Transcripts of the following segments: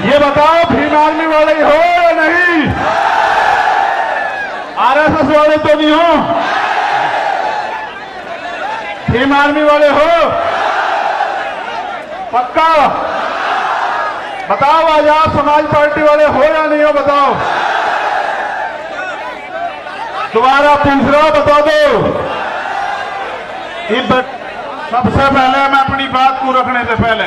ये बताओ भीम आर्मी वाले हो या नहीं? आरएसएस वाले तो नहीं हो? भीम आर्मी वाले हो? पक्का बताओ। आजाद समाज पार्टी वाले हो या नहीं हो? बताओ। दोबारा पूछ रहा, बता दो। सबसे पहले मैं अपनी बात को रखने से पहले,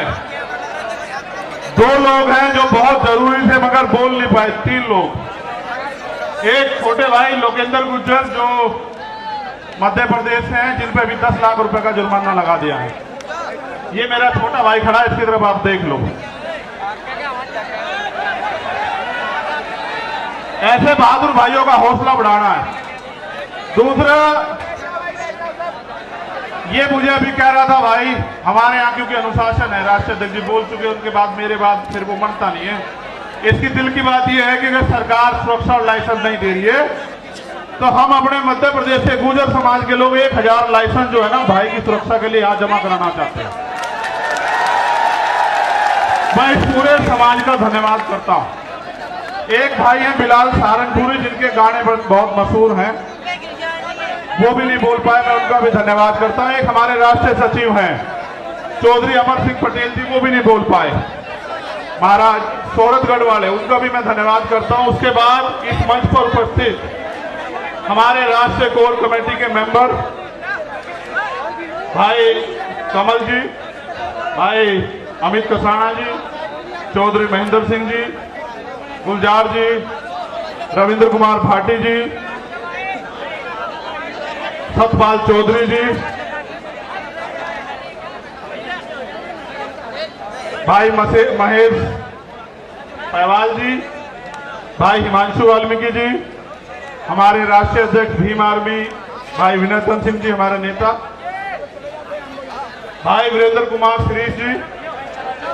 दो लोग हैं जो बहुत जरूरी थे मगर बोल नहीं पाए। 3 लोग। एक छोटे भाई लोकेंद्र गुर्जर जो मध्य प्रदेश से हैं, जिन पे भी 10 लाख रुपए का जुर्माना लगा दिया है। ये मेरा छोटा भाई खड़ा है, इसकी तरफ आप देख लो। ऐसे बहादुर भाइयों का हौसला बढ़ाना है। दूसरा, ये मुझे अभी कह रहा था भाई, हमारे यहाँ क्योंकि अनुशासन है, राष्ट्रीय अध्यक्ष जी बोल चुके, उनके बाद मेरे बाद फिर वो मनता नहीं है। इसकी दिल की बात ये है कि अगर सरकार सुरक्षा और लाइसेंस नहीं दे रही है तो हम अपने मध्य प्रदेश के गुर्जर समाज के लोग 1000 लाइसेंस जो है ना भाई की सुरक्षा के लिए यहाँ जमा कराना चाहते हैं। मैं इस पूरे समाज का धन्यवाद करता हूँ। एक भाई हैं बिलाल सहारनपुरी, जिनके गाने बहुत मशहूर हैं, वो भी नहीं बोल पाए, मैं उनका भी धन्यवाद करता हूं। एक हमारे राष्ट्रीय सचिव हैं चौधरी अमर सिंह पटेल जी, वो भी नहीं बोल पाए। महाराज सोरठगढ़ वाले, उनका भी मैं धन्यवाद करता हूं। उसके बाद इस मंच पर उपस्थित हमारे राष्ट्रीय कोर कमेटी के मेंबर भाई कमल जी, भाई अमित कसाना जी, चौधरी महेंद्र सिंह जी, गुलजार जी, रविंद्र कुमार भाटी जी, सतपाल चौधरी जी, भाई महेश पहवाल जी, भाई हिमांशु वाल्मीकि जी, हमारे राष्ट्रीय अध्यक्ष भीम आर्मी भाई विनोदन सिंह जी, हमारे नेता, भाई वीरेंद्र कुमार श्रीश जी,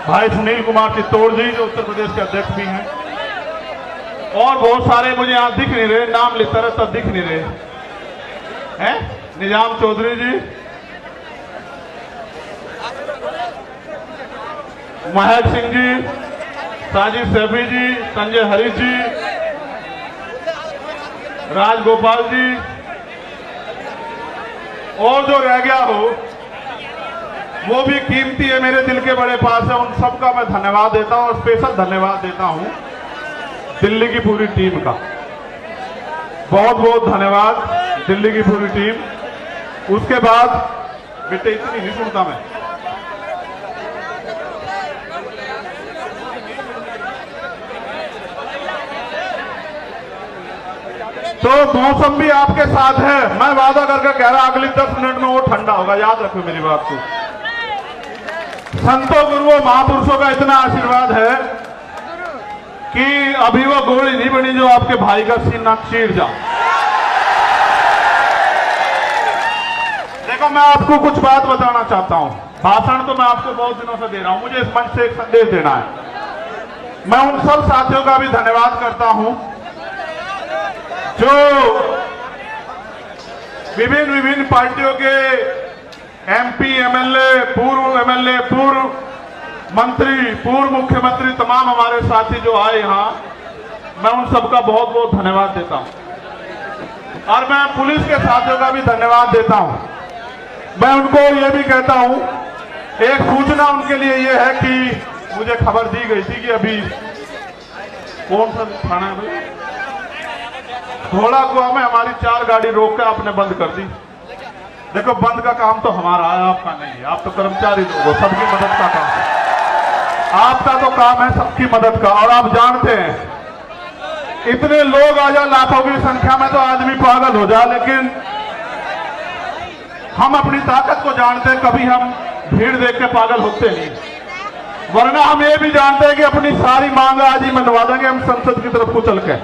भाई सुनील कुमार चित्तौड़ जी जो उत्तर प्रदेश के अध्यक्ष भी हैं, और बहुत सारे मुझे यहां दिख नहीं रहे, नाम लेता रहता दिख नहीं रहे हैं। निजाम चौधरी जी, महक सिंह जी, साजिद सैफी जी, संजय हरीश जी, राजगोपाल जी, और जो रह गया हो वो भी कीमती है, मेरे दिल के बड़े पास है। उन सबका मैं धन्यवाद देता हूं और स्पेशल धन्यवाद देता हूं दिल्ली की पूरी टीम का। बहुत बहुत धन्यवाद दिल्ली की पूरी टीम। उसके बाद बेटे इतनी नहीं सुनता मैं, तो मौसम भी आपके साथ है। मैं वादा करके कह रहा अगली 10 मिनट में वो ठंडा होगा, याद रखो मेरी बात को। संतों गुरुओं महापुरुषों का इतना आशीर्वाद है कि अभी वो गोली नहीं बनी जो आपके भाई का सीना चीर जा। देखो मैं आपको कुछ बात बताना चाहता हूं। भाषण तो मैं आपको बहुत दिनों से दे रहा हूं, मुझे इस मंच से एक संदेश देना है। मैं उन सब साथियों का भी धन्यवाद करता हूं जो विभिन्न पार्टियों के एमपी, एमएलए, पूर्व मंत्री, पूर्व मुख्यमंत्री, तमाम हमारे साथी जो आए यहां, मैं उन सबका बहुत बहुत धन्यवाद देता हूं। और मैं पुलिस के साथियों का भी धन्यवाद देता हूं। मैं उनको ये भी कहता हूं, एक सूचना उनके लिए ये है कि मुझे खबर दी गई थी कि अभी कौन सा थाना है भाई, घोड़ा कुआ में हमारी 4 गाड़ी रोक के आपने बंद कर दी। देखो बंद का काम तो हमारा है, आपका नहीं है। आप तो कर्मचारी लोग हो, सबकी मदद का काम है। आपका तो काम है सबकी मदद का। और आप जानते हैं इतने लोग आ जाए लाखों की संख्या में तो आदमी पागल हो जाए, लेकिन हम अपनी ताकत को जानते हैं, कभी हम भीड़ देख के पागल होते नहीं। वरना हम ये भी जानते हैं कि अपनी सारी मांग आज ही मनवा देंगे हम संसद की तरफ को चल के,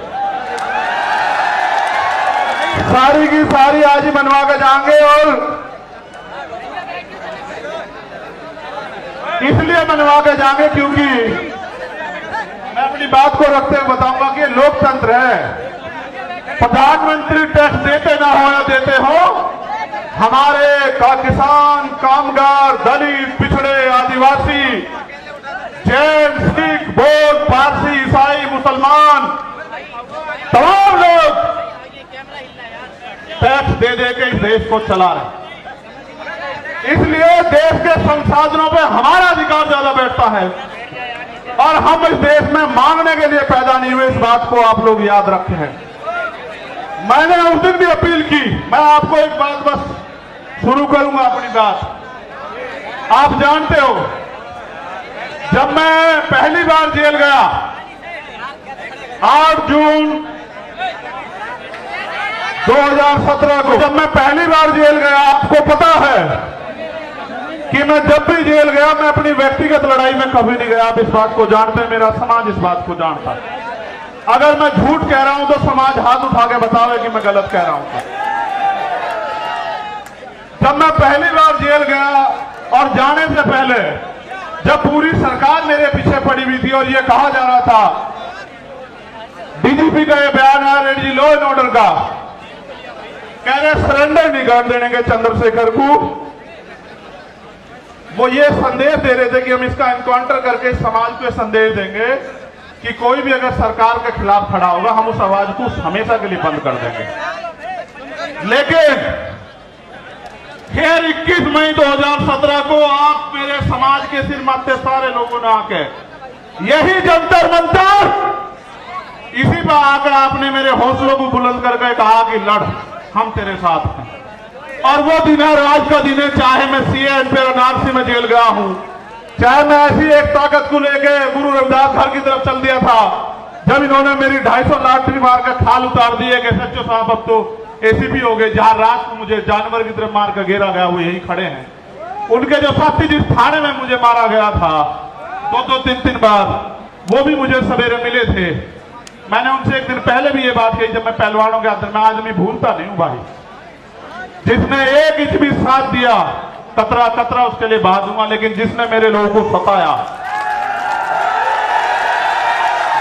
सारी की सारी आज ही मनवा के जाएंगे। और इसलिए मनवा के जाएंगे क्योंकि मैं अपनी बात को रखते हुए बताऊंगा कि लोकतंत्र है। प्रधानमंत्री टैक्स देते ना हो या देते हो, हमारे किसान, कामगार, दलित, पिछड़े, आदिवासी, जैन, सिख, बौद्ध, दे दे के इस देश को चला रहे। इसलिए देश के संसाधनों पे हमारा अधिकार ज्यादा बैठता है और हम इस देश में मांगने के लिए पैदा नहीं हुए, इस बात को आप लोग याद रखे हैं। मैंने उस दिन भी अपील की, मैं आपको एक बात बस शुरू करूंगा अपनी बात। आप जानते हो, जब मैं पहली बार जेल गया 8 जून 2017 को, जब मैं पहली बार जेल गया, आपको पता है कि मैं जब भी जेल गया मैं अपनी व्यक्तिगत लड़ाई में कभी नहीं गया। आप इस बात को जानते हैं, मेरा समाज इस बात को जानता है। अगर मैं झूठ कह रहा हूं तो समाज हाथ उठा के बतावे कि मैं गलत कह रहा हूं। जब मैं पहली बार जेल गया और जाने से पहले जब पूरी सरकार मेरे पीछे पड़ी हुई थी और ये कहा जा रहा था, डीजीपी का ये बयान आया रेड्डी लॉ एंड ऑर्डर का, कह रहे सरेंडर नहीं कर देंगे चंद्रशेखर को। वो ये संदेश दे रहे थे कि हम इसका एनकाउंटर करके समाज को संदेश देंगे कि कोई भी अगर सरकार के खिलाफ खड़ा होगा हम उस आवाज को हमेशा के लिए बंद कर देंगे। लेकिन फिर 21 मई 2017 को आप मेरे समाज के सिर माथे सारे लोगों ने आके यही जंतर मंतर, इसी पर आकर आपने मेरे हौसलों को बुलंद करके कहा कि लड़, हम तेरे साथ हैं। और वो दिन है, राज का दिन है, चाहे मैं सीएए वाराणसी में जेल गया हूं, चाहे मैं ऐसी एक ताकत को लेके गुरु रविदास घर की तरफ चल दिया था, जब इन्होंने मेरी 250 लाठी मार कर खाल उतार दिए कि सच्चो साहब अब तो एसीपी हो गए, जहां रात को मुझे जानवर की तरफ मार कर घेरा गया, वो यही खड़े हैं। उनके जो साथी जिस थाने में मुझे मारा गया था 2-2, 3-3 बार, वो भी मुझे सवेरे मिले थे। मैंने उनसे एक दिन पहले भी ये बात कही, जब मैं पहलवानों के अंदर, मैं आदमी भूलता नहीं हूं भाई, जिसने एक इंच भी साथ दिया कतरा कतरा उसके लिए बहा दूंगा, लेकिन जिसने मेरे लोगों को सताया,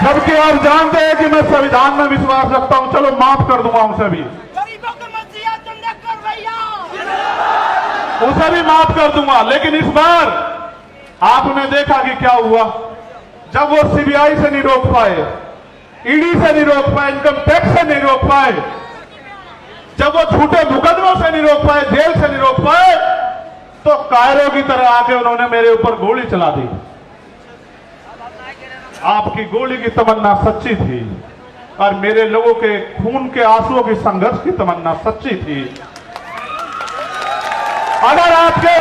जबकि आप जानते हैं कि मैं संविधान में विश्वास रखता हूं, चलो माफ कर दूंगा उसे भी, उसे भी माफ कर दूंगा। लेकिन इस बार आपने देखा कि क्या हुआ, जब वो सीबीआई से नहीं रोक पाए, ईडी से नहीं रोक पाए, इनकम टैक्स से नहीं रोक पाए, जब वो झूठे मुकदमों से नहीं रोक पाए, जेल से नहीं रोक पाए, तो कायरों की तरह आके उन्होंने मेरे ऊपर गोली चला दी। आपकी गोली की तमन्ना सच्ची थी और मेरे लोगों के खून के आंसुओं की संघर्ष की तमन्ना सच्ची थी। अगर आपके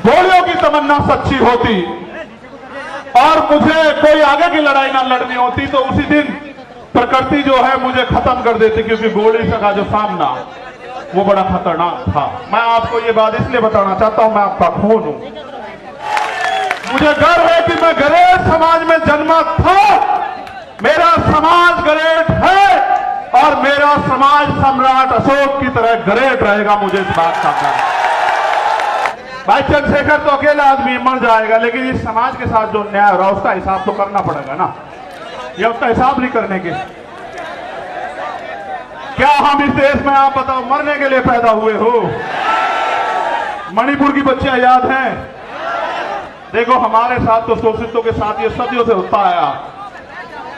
गोलियों की तमन्ना सच्ची होती और मुझे कोई आगे की लड़ाई ना लड़नी होती, तो उसी दिन प्रकृति जो है मुझे खत्म कर देती, क्योंकि गोली का जो सामना वो बड़ा खतरनाक था। मैं आपको ये बात इसलिए बताना चाहता हूं, मैं आपका खून हूं। मुझे गर्व है कि मैं गरेट समाज में जन्मा था, मेरा समाज गरेट है और मेरा समाज सम्राट अशोक की तरह गरेट रहेगा, मुझे इस बात का गर्व है। भाई चंद्रशेखर तो अकेला आदमी मर जाएगा, लेकिन इस समाज के साथ जो न्याय हो रहा है उसका हिसाब तो करना पड़ेगा ना, ये उसका हिसाब नहीं करने के। क्या हम इस देश में, आप बताओ, मरने के लिए पैदा हुए हो? मणिपुर की बच्चियां याद हैं? देखो हमारे साथ तो शोषितों के साथ ये सदियों से होता आया,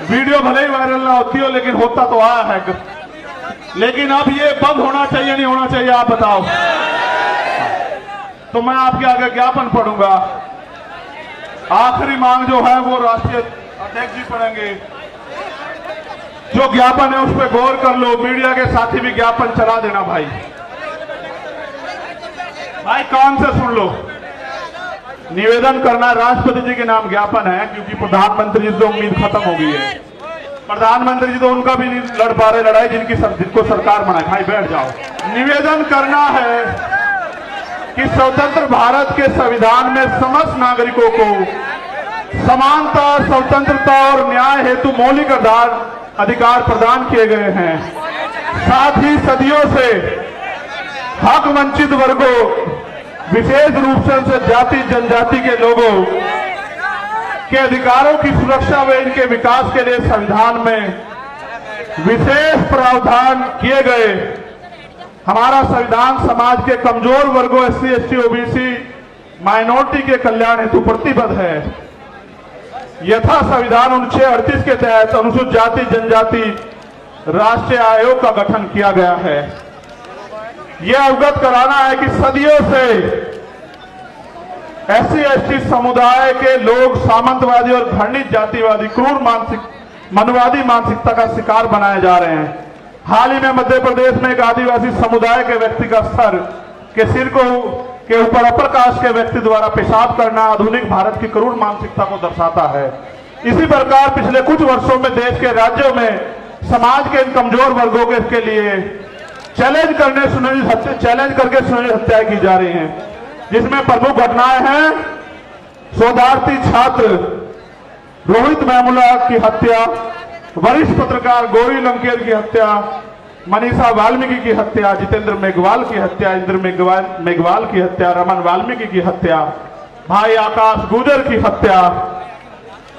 वीडियो भले ही वायरल ना होती हो लेकिन होता तो आया है। लेकिन अब ये बंद होना चाहिए नहीं होना चाहिए, आप बताओ? तो मैं आपके आगे ज्ञापन पढ़ूंगा। आखिरी मांग जो है वो राष्ट्रीय अध्यक्ष जी पढ़ेंगे। जो ज्ञापन है उस पर गौर कर लो, मीडिया के साथी भी ज्ञापन चला देना भाई। भाई कान से सुन लो, निवेदन करना राष्ट्रपति जी के नाम ज्ञापन है, क्योंकि प्रधानमंत्री जी से उम्मीद खत्म हो गई है। प्रधानमंत्री जी तो उनका भी नहीं लड़ पा रहे लड़ाई, जिनको सरकार बनाए। भाई बैठ जाओ। निवेदन करना है कि स्वतंत्र भारत के संविधान में समस्त नागरिकों को समानता, स्वतंत्रता और न्याय हेतु मौलिक अधिकार प्रदान किए गए हैं। साथ ही सदियों से हक वंचित वर्गों, विशेष रूप से जाति जनजाति के लोगों के अधिकारों की सुरक्षा व इनके विकास के लिए संविधान में विशेष प्रावधान किए गए। हमारा संविधान समाज के कमजोर वर्गों, SC, ST, OBC, माइनॉरिटी के कल्याण हेतु प्रतिबद्ध है। यथा संविधान अनुच्छेद 38 के तहत अनुसूचित जाति जनजाति राष्ट्रीय आयोग का गठन किया गया है। यह अवगत कराना है कि सदियों से SC/ST समुदाय के लोग सामंतवादी और घृणित जातिवादी क्रूर मनवादी मानसिकता का शिकार बनाए जा रहे हैं। हाल ही में मध्य प्रदेश में एक आदिवासी समुदाय के व्यक्ति का सर के सिर के ऊपर अपर कास्ट के व्यक्ति द्वारा पेशाब करना आधुनिक भारत की क्रूर मानसिकता को दर्शाता है। इसी प्रकार पिछले कुछ वर्षों में देश के राज्यों में समाज के इन कमजोर वर्गों के लिए चैलेंज करके सुनिश्चित हत्याएं की जा रही हैं, जिसमें प्रमुख घटनाएं हैं शोधार्थी छात्र रोहित वेमुला की हत्या, वरिष्ठ पत्रकार गौरी लंकेर की हत्या, मनीषा वाल्मीकि की हत्या, जितेंद्र मेघवाल की हत्या, इंद्र मेघवाल की हत्या, रमन वाल्मीकि की हत्या, भाई आकाश गुजर की हत्या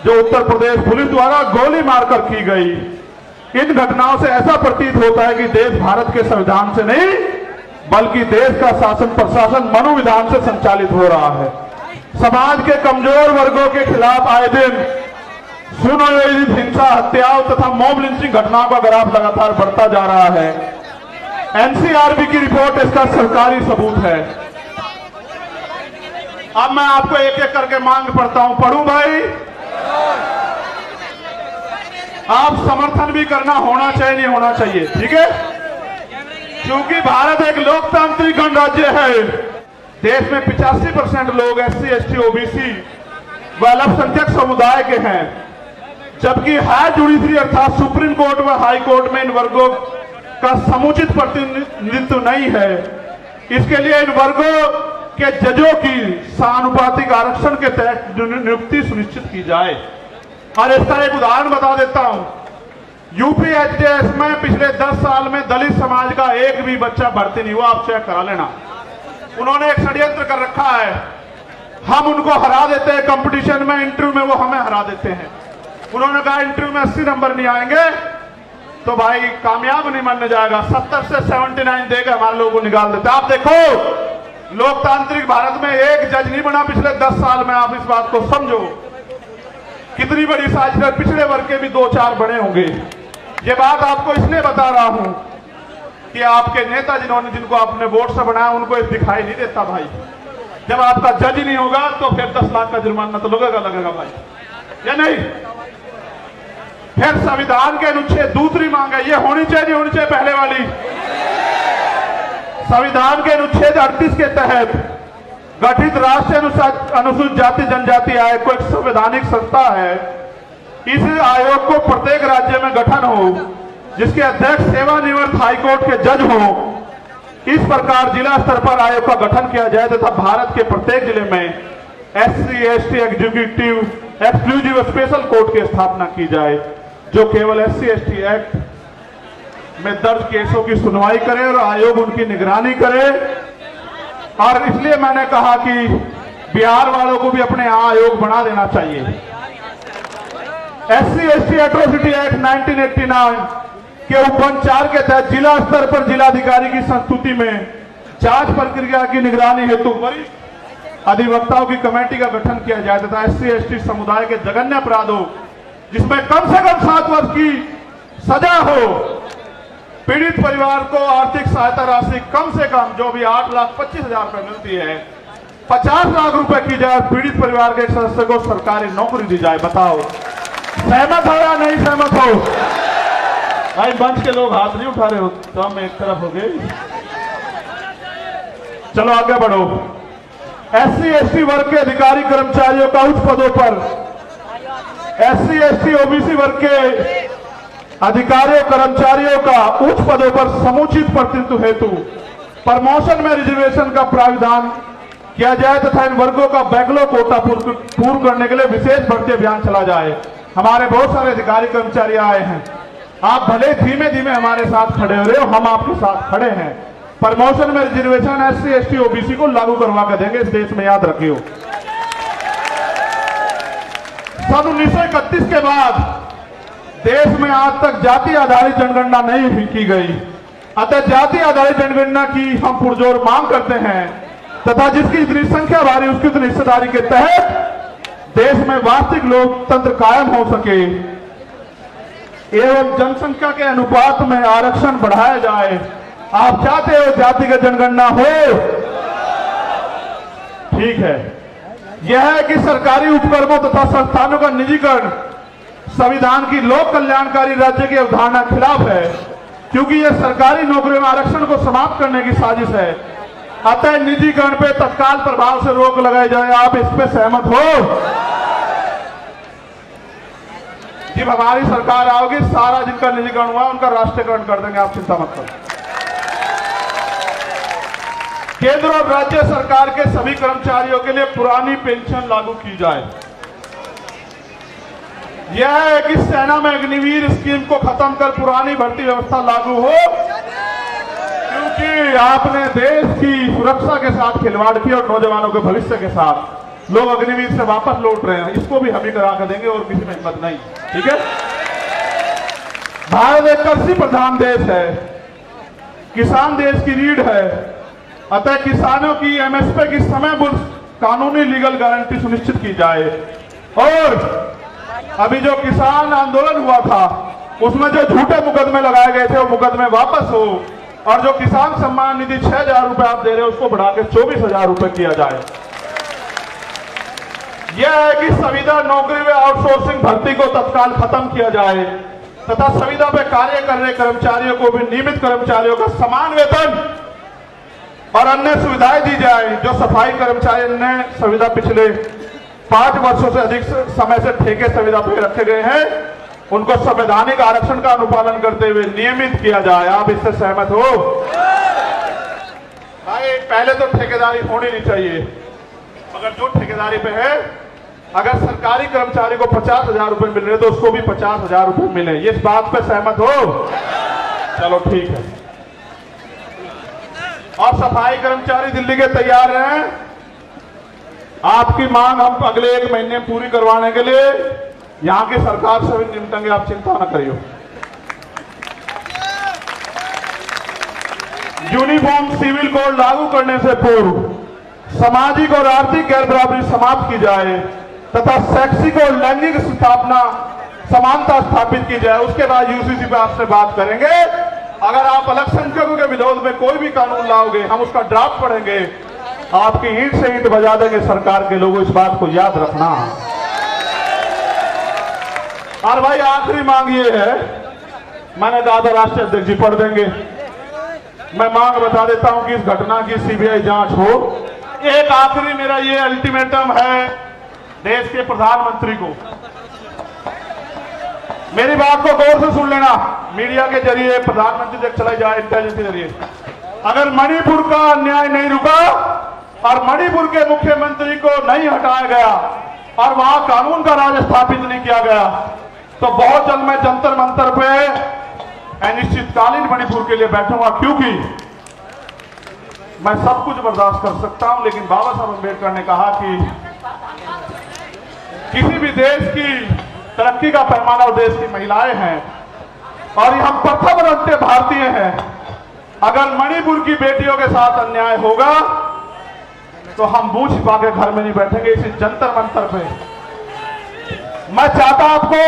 जो उत्तर प्रदेश पुलिस द्वारा गोली मारकर की गई। इन घटनाओं से ऐसा प्रतीत होता है कि देश भारत के संविधान से नहीं बल्कि देश का शासन प्रशासन मनोविधान से संचालित हो रहा है। समाज के कमजोर वर्गों के खिलाफ आए दिन सुनियोजित हिंसा, हत्याओं तथा मॉब लिंचिंग घटनाओं का ग्राफ लगातार बढ़ता जा रहा है। NCRB की रिपोर्ट इसका सरकारी सबूत है। अब मैं आपको एक एक करके मांग पढ़ता हूं। पढ़ूं भाई? आप समर्थन भी करना होना चाहिए, नहीं होना चाहिए, ठीक है? क्योंकि भारत एक लोकतांत्रिक गणराज्य है। देश में 85% लोग SC/ST, OBC व अल्पसंख्यक समुदाय के हैं, जबकि हायर जुडिशरी अर्थात सुप्रीम कोर्ट व हाई कोर्ट में इन वर्गों का समुचित प्रतिनिधित्व नहीं है। इसके लिए इन वर्गों के जजों की समानुपातिक आरक्षण के तहत नियुक्ति सुनिश्चित की जाए। और इसका एक उदाहरण बता देता हूं। यूपी HDS में पिछले 10 साल में दलित समाज का एक भी बच्चा भर्ती नहीं हुआ। आप चेक करा लेना। उन्होंने एक षड्यंत्र कर रखा है, हम उनको हरा देते हैं कंपटीशन में, इंटरव्यू में वो हमें हरा देते हैं। उन्होंने कहा इंटरव्यू में 80 नंबर नहीं आएंगे तो भाई कामयाब नहीं मानने जाएगा, 70 से 79 देगा, हमारे लोगों को निकाल देते। आप देखो लोकतांत्रिक भारत में एक जज नहीं बना पिछले 10 साल में। आप इस बात को समझो कितनी बड़ी साजिश है। पिछड़े वर्ग के भी 2-4 बड़े होंगे। ये बात आपको इसलिए बता रहा हूं कि आपके नेता जिनको आपने वोट से बनाया उनको ये दिखाई नहीं देता भाई। जब आपका जज ही नहीं होगा तो फिर 10 लाख का जुर्माना तो लगेगा भाई, या नहीं? फिर संविधान के अनुच्छेद दूसरी मांग है, ये होनी चाहिए नहीं होनी चाहिए? पहले वाली संविधान के अनुच्छेद 38 के तहत गठित राष्ट्रीय अनुसूचित जाति जनजाति आयोग को एक संवैधानिक संस्था है। इस आयोग को प्रत्येक राज्य में गठन हो जिसके अध्यक्ष सेवानिवृत्त हाईकोर्ट के जज हो। इस प्रकार जिला स्तर पर आयोग का गठन किया जाए तथा भारत के प्रत्येक जिले में SC/ST executive exclusive special court की स्थापना की जाए जो केवल SC/ST एक्ट में दर्ज केसों की सुनवाई करे और आयोग उनकी निगरानी करे। और इसलिए मैंने कहा कि बिहार वालों को भी अपने यहां आयोग बना देना चाहिए। SC/ST एट्रोसिटी एक्ट 1989 के उपबंध 4 के तहत जिला स्तर पर जिलाधिकारी की संस्तुति में जांच प्रक्रिया की निगरानी हेतु वरिष्ठ अधिवक्ताओं की कमेटी का गठन किया जाए तथा SC/ST समुदाय के जघन्य अपराधों जिसमें कम से कम 7 वर्ष की सजा हो, पीड़ित परिवार को आर्थिक सहायता राशि कम से कम जो भी 8,25,000 रुपए मिलती है 50 लाख रुपए की जाए। पीड़ित परिवार के एक सदस्य को सरकारी नौकरी दी जाए। बताओ सहमत हो या नहीं सहमत हो? भाई मंच के लोग हाथ नहीं उठा रहे हो तो हम एक तरफ हो गए। चलो आगे बढ़ो। SC/ST वर्ग के अधिकारी कर्मचारियों का उच्च पदों पर SC/ST OBC वर्ग के अधिकारियों कर्मचारियों का उच्च पदों पर समुचित प्रतिनिधित्व हेतु प्रमोशन में रिजर्वेशन का प्राविधान किया जाए तथा इन वर्गों का बैकलॉग कोटा पूर्ण करने के लिए विशेष भर्ती अभियान चला जाए। हमारे बहुत सारे अधिकारी कर्मचारी आए हैं, आप भले धीमे धीमे हमारे साथ खड़े हो रहे हो, हम आपके साथ खड़े हैं। प्रमोशन में रिजर्वेशन SC/ST OBC को लागू करवा कर देंगे इस देश में, याद रखियो। सन 1931 के बाद देश में आज तक जाति आधारित जनगणना नहीं की गई, अतः जाति आधारित जनगणना की हम पुरजोर मांग करते हैं तथा जिसकी जितनी संख्या भारी उसकी उतनी हिस्सेदारी के तहत देश में वास्तविक लोकतंत्र कायम हो सके एवं जनसंख्या के अनुपात में आरक्षण बढ़ाया जाए आप चाहते हो जातिगत जनगणना हो? ठीक है। यह है कि सरकारी उपक्रमों तथा संस्थानों का निजीकरण संविधान की लोक कल्याणकारी राज्य की अवधारणा के खिलाफ है, क्योंकि यह सरकारी नौकरियों में आरक्षण को समाप्त करने की साजिश है। अतः निजीकरण पे तत्काल प्रभाव से रोक लगाई जाए। आप इस पे सहमत हो? जब हमारी सरकार आओगी, सारा जिनका निजीकरण हुआ उनका राष्ट्रीयकरण कर देंगे, आप चिंता मत करो। केंद्र और राज्य सरकार के सभी कर्मचारियों के लिए पुरानी पेंशन लागू की जाए। यह है कि सेना में अग्निवीर स्कीम को खत्म कर पुरानी भर्ती व्यवस्था लागू हो, क्योंकि आपने देश की सुरक्षा के साथ खिलवाड़ किया और नौजवानों के भविष्य के साथ लोग अग्निवीर से वापस लौट रहे हैं। इसको भी हम ही करा कर देंगे और किसी में हिम्मत नहीं। ठीक है। भारत एक कृषि प्रधान देश है, किसान देश की रीढ़ है। अतः किसानों की एमएसपी की समयबद्ध कानूनी लीगल गारंटी सुनिश्चित की जाए। और अभी जो किसान आंदोलन हुआ था उसमें जो झूठे मुकदमे लगाए गए थे वो मुकदमे वापस हो, और जो किसान सम्मान निधि 6,000 रुपए आप दे रहे हो उसको बढ़ा के 24,000 रुपए किया जाए। यह है कि संविदा नौकरी में आउटसोर्सिंग भर्ती को तत्काल खत्म किया जाए तथा संविदा पे कार्य कर रहे कर्मचारियों को भी नियमित कर्मचारियों का समान वेतन और अन्य सुविधाएं दी जाए। जो सफाई कर्मचारी ने संविदा पिछले 5 वर्षों से अधिक समय से ठेके संविदा पे रखे गए हैं, उनको संवैधानिक आरक्षण का अनुपालन करते हुए नियमित किया जाए। आप इससे सहमत हो? भाई पहले तो ठेकेदारी होनी नहीं चाहिए, मगर जो ठेकेदारी पे है, अगर सरकारी कर्मचारी को 50,000 रुपए मिल रहे तो उसको भी 50,000 रुपए मिले। ये इस बात पे सहमत हो? चलो ठीक है। और सफाई कर्मचारी दिल्ली के तैयार हैं आपकी मांग हम अगले 1 महीने में पूरी करवाने के लिए। यहां की सरकार से भी निपटेंगे, आप चिंता न करियो। यूनिफॉर्म सिविल कोड लागू करने से पूर्व सामाजिक और आर्थिक गैर बराबरी समाप्त की जाए तथा शैक्षिक और लैंगिक स्थापना समानता स्थापित की जाए। उसके बाद यूसीसी पे आपसे बात करेंगे। अगर आप अल्पसंख्यकों के विरोध में कोई भी कानून लाओगे, हम उसका ड्राफ्ट पढ़ेंगे, आपकी ईंट से ईंट बजा देंगे सरकार के लोगों। इस बात को याद रखना। और भाई आखिरी मांग ये है, मैंने कहा था राष्ट्रीय अध्यक्ष जी पढ़ देंगे। मैं मांग बता देता हूं कि इस घटना की सीबीआई जांच हो। एक आखिरी मेरा ये अल्टीमेटम है देश के प्रधानमंत्री को। मेरी बात को गौर से सुन लेना। मीडिया के जरिए प्रधानमंत्री तक चला जाए, इंटेलिजेंस के जरिए। अगर मणिपुर का अन्याय नहीं रुका और मणिपुर के मुख्यमंत्री को नहीं हटाया गया और वहां कानून का राज स्थापित नहीं किया गया, तो बहुत जल्द मैं जंतर मंतर पे अनिश्चितकालीन मणिपुर के लिए बैठूंगा। क्योंकि मैं सब कुछ बर्दाश्त कर सकता हूं, लेकिन बाबा साहब अम्बेडकर ने कहा कि किसी भी देश की तरक्की का पैमाना और देश की महिलाएं हैं, और हम प्रथम रंगते भारतीय हैं। अगर मणिपुर की बेटियों के साथ अन्याय होगा तो हम मुंह छिपा के घर में नहीं बैठेंगे। इसी जंतर मंतर पे मैं चाहता आपको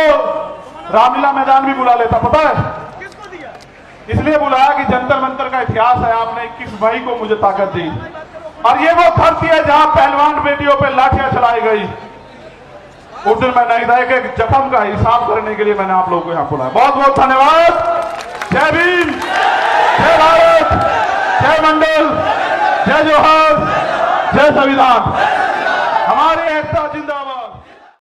रामलीला मैदान भी बुला लेता, पता है इसलिए बुलाया कि जंतर मंतर का इतिहास है। आपने 21 मई को मुझे ताकत दी, और ये वो धरती है जहां पहलवान बेटियों पे लाठियां चलाई गई। उस दिन मैं नहीं था, एक जख्म का हिसाब करने के लिए मैंने आप लोगों को यहां बुलाया। बहुत बहुत धन्यवाद। जय भीम, जय भारत, जय मंडल, जय जोहार, जय संविधान। हमारी एकता जिंदाबाद।